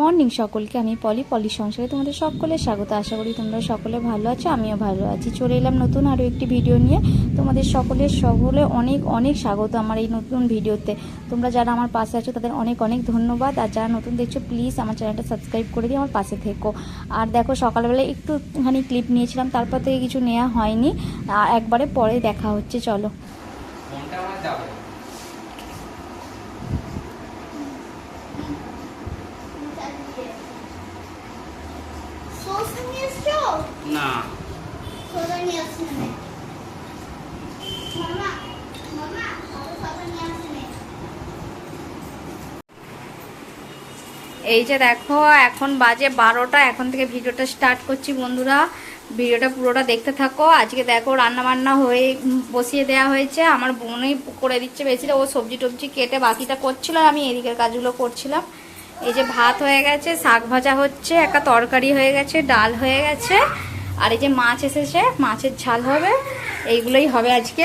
Morning সকলকে, আমি পলির সংসারে তোমাদের সকলের স্বাগত। আশা করি তোমরা সকলে ভালো আছো, আমিও ভালো আছি। চলে এলাম নতুন আরও একটি ভিডিও নিয়ে। তোমাদের সকলে অনেক অনেক স্বাগত আমার এই নতুন ভিডিওতে। তোমরা যারা আমার পাশে আছো তাদের অনেক অনেক ধন্যবাদ। আর যারা নতুন দেখছো প্লিজ আমার চ্যানেলটা সাবস্ক্রাইব করে দিয়ে আমার পাশে থেকো। আর দেখো, সকালবেলা একটুখানি ক্লিপ নিয়েছিলাম, তারপর থেকে কিছু নেওয়া হয়নি, একবারে পরে দেখা হচ্ছে। চলো। না এই যে দেখো, এখন বাজে 12টা। এখন থেকে ভিডিওটা স্টার্ট করছি বন্ধুরা। ভিডিওটা পুরোটা দেখতে থাকো। আজকে দেখো রান্না বান্না হয়ে বসিয়ে দেওয়া হয়েছে। আমার বোনই করে দিচ্ছে বেশিটা, ও সবজি টবজি কেটে বাকিটা করছিল, আমি এদিকের কাজগুলো করছিলাম। এই যে ভাত হয়ে গেছে, শাক ভাজা হচ্ছে, একটা তরকারি হয়ে গেছে, ডাল হয়ে গেছে, আর এই যে মাছ এসেছে, মাছের ঝাল হবে। এইগুলোই হবে আজকে।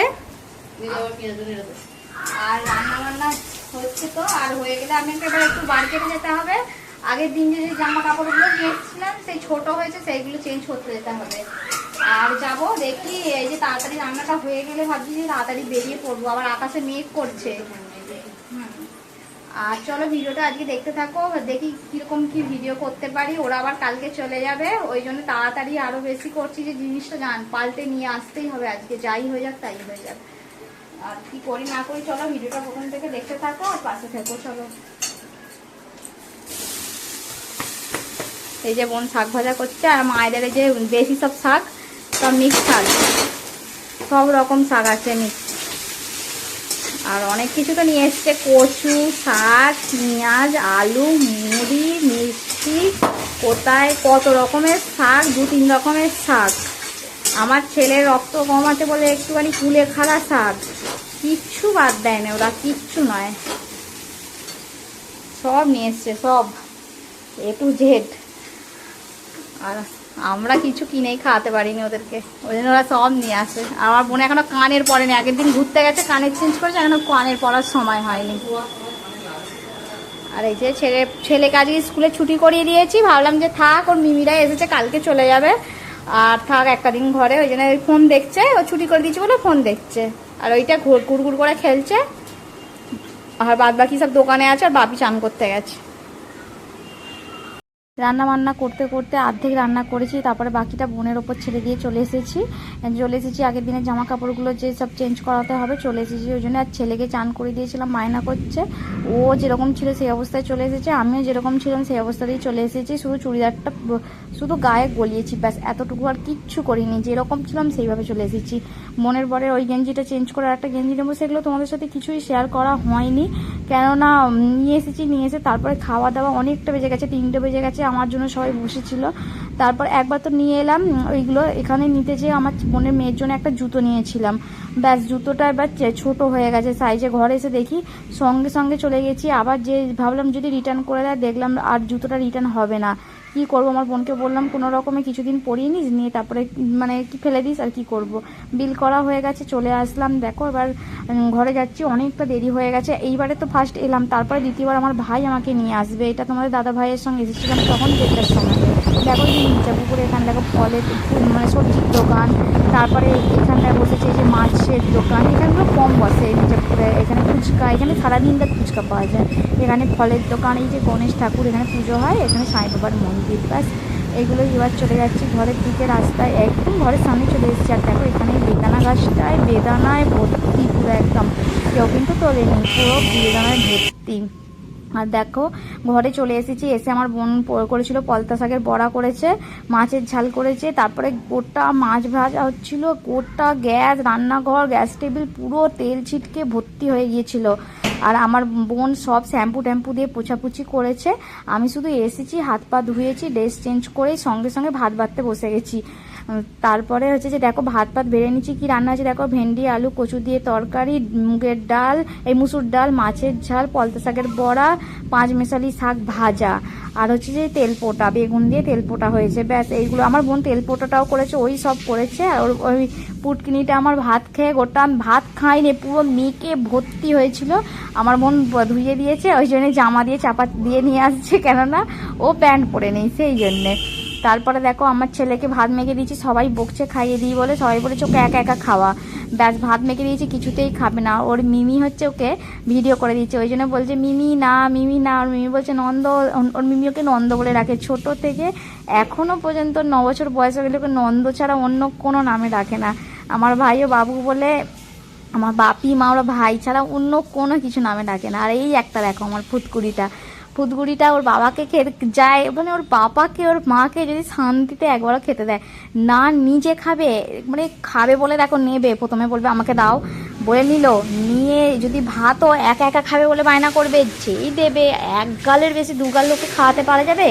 আর রান্না বান্না হচ্ছে তো, আর হয়ে গেলে আমি এবার একটু মার্কেটে যেতে হবে। আগের দিন যে জামা কাপড়গুলো নিয়ে এসেছিলাম সেই ছোট হয়েছে, সেইগুলো চেঞ্জ করতে যেতে হবে। আর যাব দেখি, এই যে তাড়াতাড়ি রান্নাটা হয়ে গেলে ভাবছি যে তাড়াতাড়ি বেরিয়ে পড়বো। আবার আকাশে মেঘ করছে। আর চলো ভিডিওটা আজকে দেখতে থাকো, দেখি কিরকম কি ভিডিও করতে পারি। ওরা আবার কালকে চলে যাবে, ওই জন্য তাড়াতাড়ি আরো বেশি করছি যে জিনিসটা পাল্টে নিয়ে আসতেই হবে আজকে, যাই হয়ে যাক তাই হয়ে যাক। আর কি করি না করি চলো ভিডিওটা প্রথম থেকে দেখতে থাকো আর পাশে থাকো। চলো। এই যে বোন শাক ভাজা করছে, আর মায়েদের এই যে বেশি সব শাক, সব মিক্স শাক, সব রকম শাক আছে মিক্স। আর অনেক কিছু তো নিয়ে এসছে, কচু শাক, পেঁয়াজ, আলু, মুড়ি, মিষ্টি, কোথায় কত রকমের শাক, 2-3 রকমের শাক। আমার ছেলের রক্ত কম আছে বলে একটুখানি কুলে খাড়া শাক, কিচ্ছু বাদ দেয় না ওরা, কিচ্ছু নয়, সব নিয়ে এসছে, সব A to Z। আর আমরা কিছু কিনেই খাওয়াতে পারিনি ওদেরকে, ওই জন্য ওরা সব নিয়ে আসে। আমার বোন এখনো কানের পরেনি, আগের দিন ঘুরতে গেছে, কানের চেঞ্জ করেছে, এখনো কানের পরার সময় হয়নি। আর এই যে ছেলেকে আজকে স্কুলে ছুটি করিয়ে দিয়েছি, ভাবলাম যে থাক, ওর মিমিরা এসেছে কালকে চলে যাবে, আর থাক একটা দিন ঘরে। ওই জন্য ফোন দেখছে, ও ছুটি করে দিয়েছি বলে ফোন দেখছে, আর ওইটা ঘুরঘুর করে খেলছে। আর বাদ বাকি সব দোকানে আছে, আর বাপি চান করতে গেছে। রান্না বান্না করতে করতে অর্ধেক রান্না করেছি, তারপরে বাকিটা বোনের ওপর ছেড়ে দিয়ে চলে এসেছি। আগের দিনের জামা কাপড়গুলো যে সব চেঞ্জ করাতে হবে চলে এসেছি, ওই জন্য। আর ছেলেকে চান করে দিয়েছিলাম, মায়না করছে। ও যেরকম ছিল সেই অবস্থায় চলে এসেছে, আমিও যেরকম ছিলাম সেই অবস্থাতেই চলে এসেছি। শুধু চুড়িদারটা শুধু গায়ে গলিয়েছি, ব্যাস এতটুকু, আর কিচ্ছু করিনি, যেরকম ছিলাম সেইভাবে চলে এসেছি। মনের বরের ওই গেঞ্জিটা চেঞ্জ করে একটা গেঞ্জি নেবো, সেগুলো তোমাদের সাথে কিছুই শেয়ার করা হয়নি, কেননা নিয়ে এসে তারপরে খাওয়া দাওয়া অনেকটা বেজে গেছে, 3টে বেজে গেছে। আমার জন্য সবাই বসেছিল, তারপর একবার তো নিয়ে এলাম ওইগুলো। এখানে নিতে যেয়ে আমার বোনের মেয়ের জন্য একটা জুতো নিয়েছিলাম, ব্যাস জুতোটা এবার ছোট হয়ে গেছে সাইজে। ঘরে এসে দেখি সঙ্গে সঙ্গে চলে গেছি, আবার যে ভাবলাম যদি রিটার্ন করে দেয়, দেখলাম আর জুতোটা রিটার্ন হবে না। কি করবো, আমার বোনকে বললাম কোনো রকমে কিছুদিন পরিয়ে নিস, নিয়ে তারপরে মানে কি ফেলে দিস, আর কি করব। বিল করা হয়ে গেছে, চলে আসলাম। দেখো এবার ঘরে যাচ্ছি, অনেকটা দেরি হয়ে গেছে। এইবারে তো ফার্স্ট এলাম, তারপরে দ্বিতীয়বার আমার ভাই আমাকে নিয়ে আসবে। এটা তোমাদের দাদা ভাইয়ের সঙ্গে এসেছিলাম তখন 1টার সময়। দেখো যে নিচে পুকুরে এখানে দেখো ফলের মানে সবজির দোকান, তারপরে এখানটায় বসেছে যে মাছের দোকান। এখানগুলো কম বসে নিচে পুকুরে, এখানে ফুচকা, এখানে সারাদিনটা ফুচকা পাওয়া যায়। এখানে ফলের দোকান, এই যে গণেশ ঠাকুর এখানে পুজো হয়, এখানে সাই বাবার মন্দির, ব্যাস এইগুলোই। এবার চলে যাচ্ছি ঘরের দিকে, রাস্তায় একদম ঘরের সামনে চলে এসেছি। আর দেখো এখানে বেদানা গাছটায় বেদানায় ভর্তি পুরো একদম, কেউ কিন্তু তোলেনি, পুরো বেদানায় ভর্তি। আর দেখো ঘরে চলে এসেছি, এসে আমার বোন করেছিল পলতা শাকের বড়া করেছে, মাছের ঝাল করেছে, তারপরে গোটা মাছ ভাজা হচ্ছিল, গোটা গ্যাস, রান্নাঘর, গ্যাস টেবিল পুরো তেল ছিটকে ভর্তি হয়ে গিয়েছিল। আর আমার বোন সব শ্যাম্পু ট্যাম্পু দিয়ে পোছাপুছি করেছে, আমি শুধু এসেছি, হাত পা ধুয়েছি, ড্রেস চেঞ্জ করেই সঙ্গে সঙ্গে ভাত বাড়তে বসে গেছি। তারপরে হচ্ছে যে দেখো ভাত বেড়ে নিচ্ছি, কি রান্না আছে দেখো, ভেন্ডি আলু কচু দিয়ে তরকারি, মুগের ডাল, মুসুর ডাল, মাছের ঝাল, পলতা শাকের বড়া, 5 মেশালি শাক ভাজা, আর হচ্ছে যে তেলপোটা, বেগুন দিয়ে তেলপোটা হয়েছে। ব্যাস এইগুলো। আমার বোন তেলপোটাটাও করেছে, ওই সব করেছে। আর ওই পুটকিনিটা আমার ভাত খেয়ে গোটা, ভাত খাইনি, পুরো মেখে ভর্তি হয়েছিল। আমার বোন ধুয়ে দিয়েছে, ওই জন্য জামা দিয়ে চাপা দিয়ে নিয়ে আসছে, কেননা ও প্যান্ট পরে নেই সেই জন্যে। তারপরে দেখো আমার ছেলেকে ভাত মেখে দিয়েছি, সবাই বকছে খাইয়ে দিই বলে, সবাই বলেছে ওকে একা একা খাওয়া। ব্যাস ভাত মেখে দিয়েছি, কিছুতেই খাবে না। ওর মিমি হচ্ছে ওকে ভিডিও করে দিচ্ছে, ওই জন্য বলছে মিমি না মিমি না। ওর মিমি বলছে নন্দ, ওর মিমি ওকে নন্দ বলে রাখে ছোট থেকে, এখনো পর্যন্ত 9 বছর বয়স হয়ে গেলে ওকে নন্দ ছাড়া অন্য কোনো নামে রাখে না। আমার ভাইও বাবু বলে, আমার বাপি মা ওরা ভাই ছাড়া অন্য কোনো কিছু নামে ডাকে না। আর এই একটা দেখো আমার ফুটগুড়িটা ওর বাবাকে খেতে যায়, মানে ওর বাবাকে ওর মাকে যদি শান্তিতে একবারও খেতে দেয় না, নিজে খাবে, মানে খাবে বলে দেখো নেবে, প্রথমে বলবে আমাকে দাও, বলে নিল, নিয়ে যদি ভাতও একা একা খাবে বলে বায়না করবে, যেই দেবে 1 গালের বেশি 2 গাল লোককে খাওয়াতে পারা যাবে।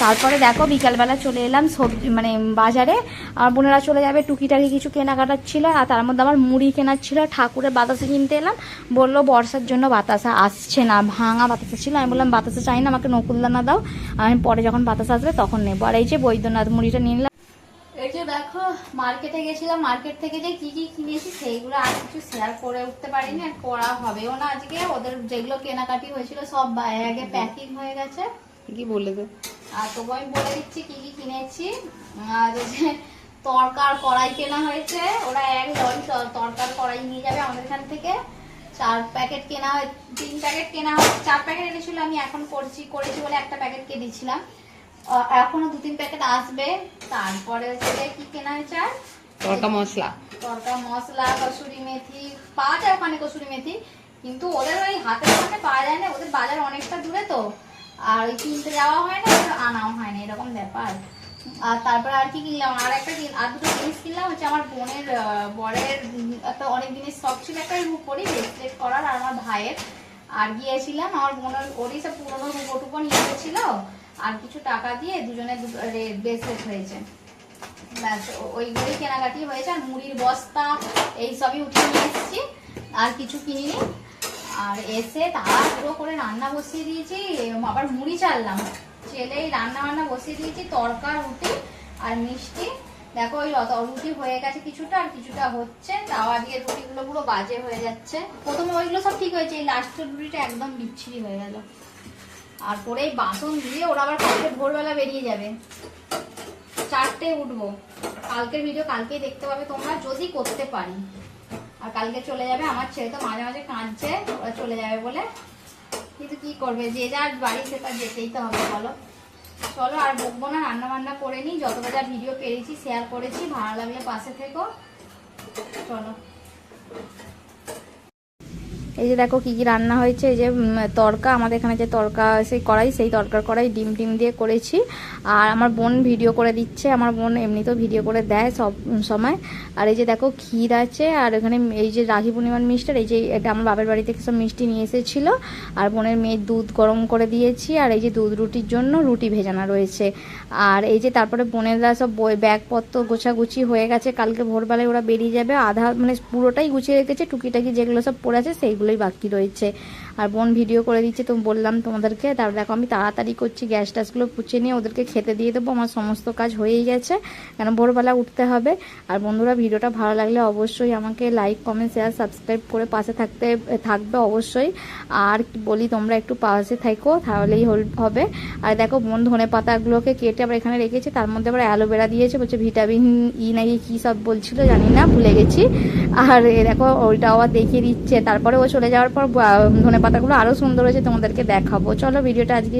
তারপরে দেখো বিকালবেলা চলে এলাম সবজি মানে বাজারে, আর বোনেরা চলে যাবে, টুকিটাকি কিছু কেনাকাটার ছিল, আর তার মধ্যে আমার মুড়ি কেনার ছিল, ঠাকুরের বাতাসা কিনতে এলাম। বললো বর্ষার জন্য বাতাসা আসছে না, ভাঙা বাতাসা ছিল। আমি বললাম বাতাসা চাই না, আমাকে নকুলদানা দাও, আমি পরে যখন বাতাসা আসবে তখন নেবো। আর এই যে বৈদ্যনাথ মুড়িটা নিয়ে নিলাম। এই যে দেখো মার্কেটে গেছিলাম, মার্কেট থেকে যে কি কি কিনেছি সেইগুলো আর কিছু শেয়ার করে উঠতে পারিনি, আর করা হবেও না আজকে। ওদের যেগুলো কেনাকাটি হয়েছিল সব আগে প্যাকিং হয়ে গেছে। কি বলে তো? আর তবু আমি বলে দিচ্ছি কি কি কিনেছি। আর যে তরকার কড়াই কেনা হয়েছে, ওরা 1 লরি তরকার কড়াই নিয়ে যাবে আমাদের এখান থেকে। 4 প্যাকেট কেনা হয়, 3 প্যাকেট কেনা হয়, 4 প্যাকেট এনেছিল, আমি এখন করেছি বলে 1টা প্যাকেট কেটেছিলাম, এখনো 2-3 প্যাকেট আসবে। তারপরে হচ্ছে কি কেনা হয়েছে, আর তরকা মশলা, কসুরি মেথি পাওয়া যায় ওখানে, কসুরি মেথি, কিন্তু ওদের ওই হাতের ওখানে পাওয়া যায় না, ওদের বাজার অনেকটা দূরে তো, আর ওই কিনতে যাওয়া হয় না, আনাও হয় না, এরকম ব্যাপার। আর তারপর আর কি কিনলাম, আর 2টো জিনিস কিনলাম হচ্ছে আমার বোনের বরের একটা অনেক দিনের শখ ছিল একটা রূপোরই ব্রেসলেট করার, আর আমার ভাইয়ের। আর গিয়েছিলাম আমার বোনের ওরই সব পুরোনো রূপো নিয়ে গেছিল, আর কিছু টাকা দিয়ে দুজনে ব্রেসলেট হয়েছে। ব্যাস ওইগুলোই কেনাকাটি হয়েছে। আর মুড়ির বস্তা এইসবই উঠিয়ে নিয়ে এসেছি, আর কিছু কিনিনি। আর এসে তাড়াহুড়ো করে রান্না বসিয়ে দিয়েছি, আবার মুড়ি চাললাম, ছেলেই রান্না বসিয়ে দিয়েছি, তরকা রুটি আর মিষ্টি। দেখো ওই রুটি হয়ে গেছে কিছুটা, আর কিছুটা হচ্ছে, তাওয়া দিয়ে রুটিগুলো পুরো বাজে হয়ে যাচ্ছে। প্রথমে ওইগুলো সব ঠিক হয়েছে, এই লাস্টের রুটিটা একদম বিচ্ছিরি হয়ে গেল। আর পরে এই বাসন ধুয়ে ওরা আবার কালকে ভোরবেলা বেরিয়ে যাবে, 4টে উঠবো। কালকের ভিডিও কালকেই দেখতে পাবে তোমরা, যদি করতে পারি। আর কালকে চলে যাবে, আমার ছেলে তো মাঝে মাঝে কাঁদছে ওরা চলে যাবে বলে, কিন্তু কি করবে, যে যার বাড়ি সে তার যেতেই তো হবে বলো। চলো আর বকবো না, রান্না বান্না করে নিই, যতটা যা ভিডিও পেরেছি শেয়ার করেছি, ভালো লাগলে পাশে থেকো। চলো এই যে দেখো কি কি রান্না হয়েছে। এই যে তরকা, আমাদের এখানে যে তরকা সেই কড়াই, সেই তরকার কড়াই ডিম দিয়ে করেছি। আর আমার বোন ভিডিও করে দিচ্ছে, আমার বোন এমনিতেও ভিডিও করে দেয় সব সময়। আর এই যে দেখো ক্ষীর আছে, আর এখানে এই যে রাখি পূর্ণিমার মিষ্টি, এই যে এটা আমার বাবার বাড়ি থেকে সব মিষ্টি নিয়ে এসেছিল। আর বোনের মেয়ের দুধ গরম করে দিয়েছি, আর এই যে দুধ রুটির জন্য রুটি ভেজানো রয়েছে। আর এই যে তারপরে বোনেরা সব ব্যাগপত্র গোছাগুছি হয়ে গেছে, কালকে ভোরবেলায় ওরা বেরিয়ে যাবে। আধা মানে পুরোটাই গুছিয়ে রেখেছে, টুকিটাকি যেগুলো সব পড়ে আছে সেইগুলোই বাকি রয়েছে। আর বোন ভিডিও করে দিচ্ছে, তো বললাম তোমাদেরকে। তারপর দেখো আমি তাড়াতাড়ি করছি, গ্যাস ট্যাসগুলো পুছে নিয়ে ওদেরকে খেতে দিয়ে দেবো, আমার সমস্ত কাজ হয়েই গেছে, কেন ভোরবেলা উঠতে হবে। আর বন্ধুরা ভিডিওটা ভালো লাগলে অবশ্যই আমাকে লাইক কমেন্ট শেয়ার সাবস্ক্রাইব করে পাশে থাকবে অবশ্যই। আর বলি তোমরা একটু পাশে থাকো, তাহলেই হবে। আর দেখো বোন ধনে পাতাগুলোকে কেটে আবার এখানে রেখেছে, তার মধ্যে আবার অ্যালোভেরা দিয়েছে, বলছে ভিটামিন ই নাকি কী সব বলছিল, জানি না, ভুলে গেছি। আর দেখো ওইটা আবার দেখিয়ে দিচ্ছে। তারপরে ও চলে যাওয়ার পর ধনে পাতাগুলো আরও সুন্দর হয়েছে, তোমাদেরকে দেখাবো। চলো ভিডিওটা আজকে